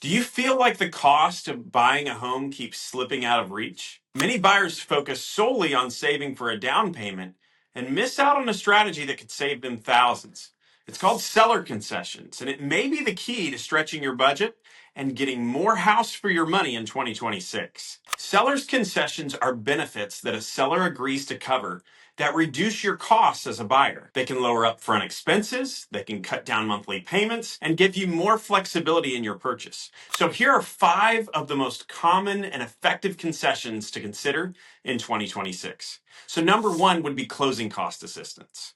Do you feel like the cost of buying a home keeps slipping out of reach? Many buyers focus solely on saving for a down payment and miss out on a strategy that could save them thousands. It's called seller concessions, and it may be the key to stretching your budget and getting more house for your money in 2026. Seller's concessions are benefits that a seller agrees to cover that reduce your costs as a buyer. They can lower upfront expenses, they can cut down monthly payments, and give you more flexibility in your purchase. So here are 5 of the most common and effective concessions to consider in 2026. So number 1 would be closing cost assistance.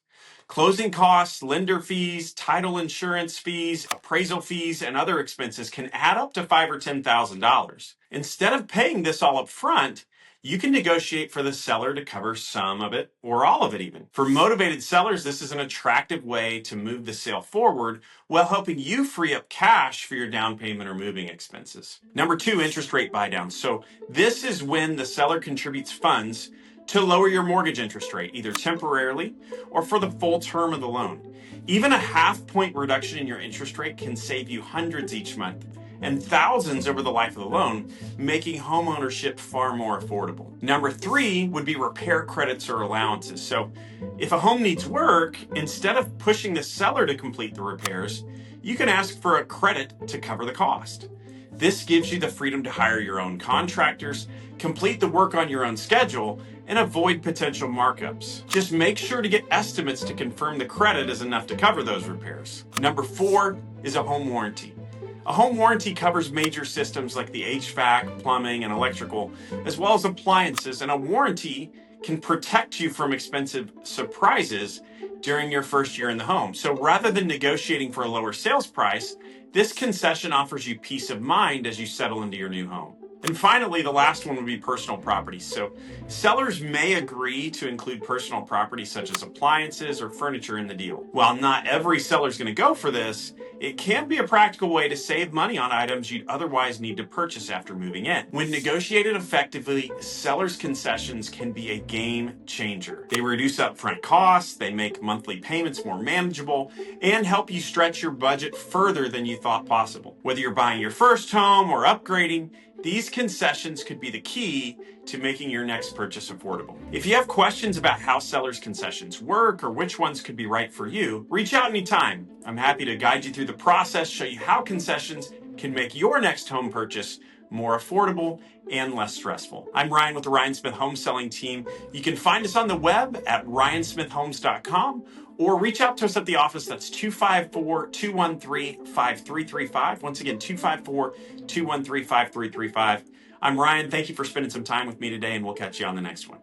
Closing costs, lender fees, title insurance fees, appraisal fees, and other expenses can add up to $5,000 or $10,000. Instead of paying this all up front, you can negotiate for the seller to cover some of it or all of it even. For motivated sellers, this is an attractive way to move the sale forward while helping you free up cash for your down payment or moving expenses. Number 2, interest rate buydowns. So this is when the seller contributes funds to lower your mortgage interest rate, either temporarily or for the full term of the loan. Even a half-point reduction in your interest rate can save you hundreds each month and thousands over the life of the loan, making homeownership far more affordable. Number 3 would be repair credits or allowances. So if a home needs work, instead of pushing the seller to complete the repairs, you can ask for a credit to cover the cost. This gives you the freedom to hire your own contractors, complete the work on your own schedule, and avoid potential markups. Just make sure to get estimates to confirm the credit is enough to cover those repairs. Number 4 is a home warranty. A home warranty covers major systems like the HVAC, plumbing, and electrical, as well as appliances, and a warranty can protect you from expensive surprises during your first year in the home. So rather than negotiating for a lower sales price, this concession offers you peace of mind as you settle into your new home. And finally, the last one would be personal property. So sellers may agree to include personal property such as appliances or furniture in the deal. While not every seller is going to go for this, it can be a practical way to save money on items you'd otherwise need to purchase after moving in. When negotiated effectively, sellers' concessions can be a game changer. They reduce upfront costs, they make monthly payments more manageable, and help you stretch your budget further than you thought possible. Whether you're buying your first home or upgrading, these concessions could be the key to making your next purchase affordable. If you have questions about how sellers' concessions work or which ones could be right for you, reach out anytime. I'm happy to guide you through the process, show you how concessions can make your next home purchase more affordable and less stressful. I'm Ryan with the Ryan Smith Home Selling Team. You can find us on the web at ryansmithhomes.com or reach out to us at the office. That's 254-213-5335. Once again, 254-213-5335. I'm Ryan. Thank you for spending some time with me today, and we'll catch you on the next one.